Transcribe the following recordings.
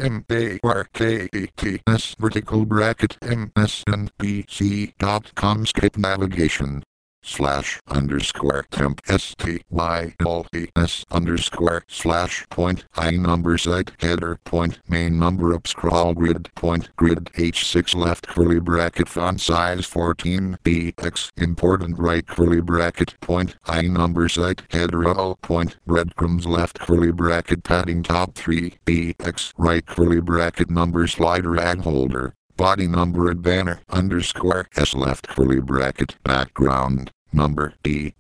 MARKETS vertical bracket MSNBC.com skip navigation /_temp /point I number site header point main number up scroll grid H6 left curly bracket font size 14 px important right curly bracket point I number site header all point breadcrumbs left curly bracket padding top 3 px right curly bracket number slider ad holder body number and banner underscore s left curly bracket background number C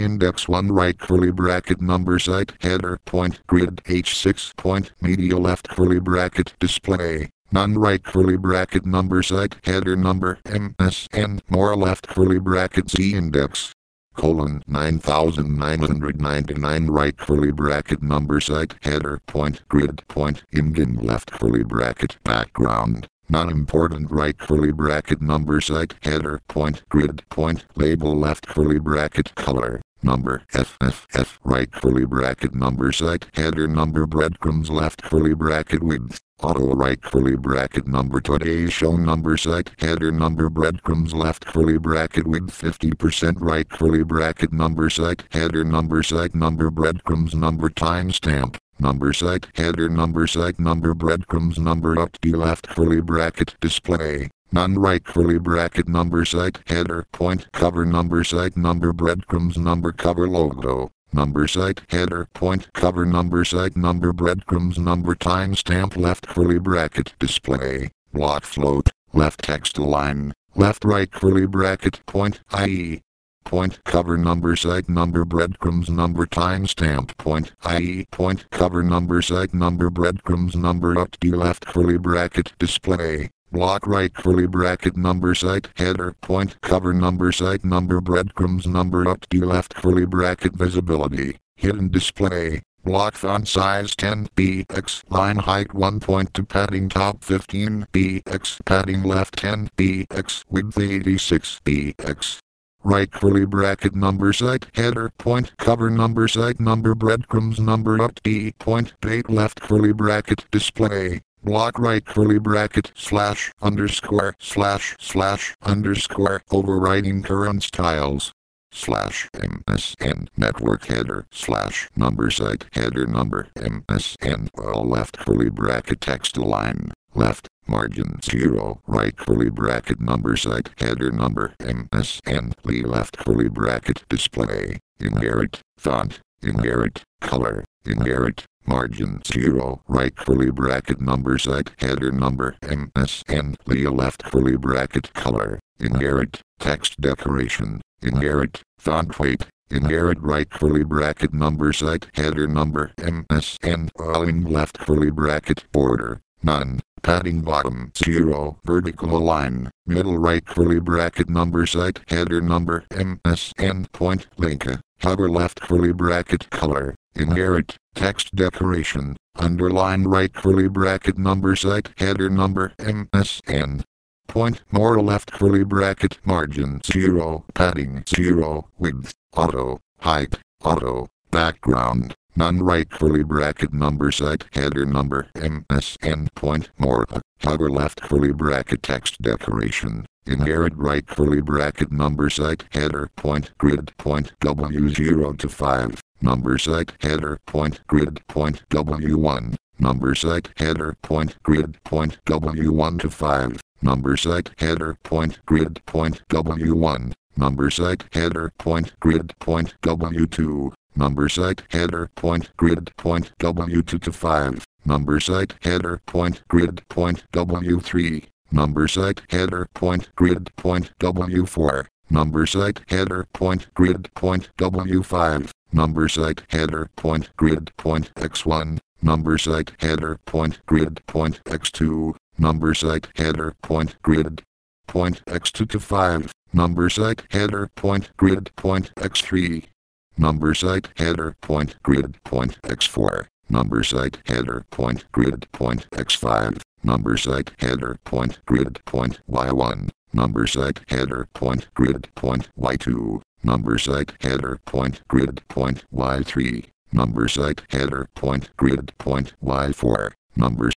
index 1 right curly bracket number site header point grid H6 point media left curly bracket display none right curly bracket number site header number MSN more left curly bracket Z index colon 9999 right curly bracket number site header point grid point Indian left curly bracket background non-important right curly bracket number site header point grid point label left curly bracket color number FFF right curly bracket number site header number breadcrumbs left curly bracket width auto right curly bracket number today's show number site header number breadcrumbs left curly bracket width 50% right curly bracket number site header number breadcrumbs number timestamp number site header number breadcrumbs number up to left curly bracket display none right curly bracket number site header point cover number site number breadcrumbs number cover logo number site header point cover number site number breadcrumbs number timestamp left curly bracket display block float left text align left right curly bracket point IE point cover number site number breadcrumbs number timestamp point IE point cover number site number breadcrumbs number up to left curly bracket display block right curly bracket number site header point cover number site number breadcrumbs number up to left curly bracket visibility hidden display block font size 10 px line height 1.2 padding top 15 px padding left 10 px width 86 px right curly bracket number site header point cover number site number breadcrumbs number up to point date left curly bracket display block right curly bracket /_/ overriding current styles /MSN network header /number site header number MSN all left curly bracket text align left margin 0 right curly bracket number site header number MSN left curly bracket display inherit font inherit color inherit margin 0 right curly bracket number site header number MSN left curly bracket color inherit text decoration inherit font weight inherit right curly bracket number site header number MSN allowing left curly bracket border none padding bottom 0 vertical align middle right curly bracket number site header number MSN point link hover left curly bracket color inherit text decoration underline right curly bracket number site header number MSN point more left curly bracket margin 0 padding 0 width auto height auto background none right curly bracket number site header number MSN point more hover left curly bracket text decoration inherit right curly bracket number site header point grid point W0 to 5 number site header point grid point W1 number site header point grid point W1 to 5 number site header point grid point W1 number site header point grid point W2 number site header point grid point W2 to 5 number site header point grid point W3 number site header point grid point W4 number site header point grid point W5 number site header point grid point X1 number site header point grid point X2 number site header point grid point X2 to 5 number site header point grid point X3 number site header point grid point X4 number site header point grid point X5 number site header point grid point Y1 number site header point grid point Y2 number site header point grid point Y3 number site header point grid point Y4 numbers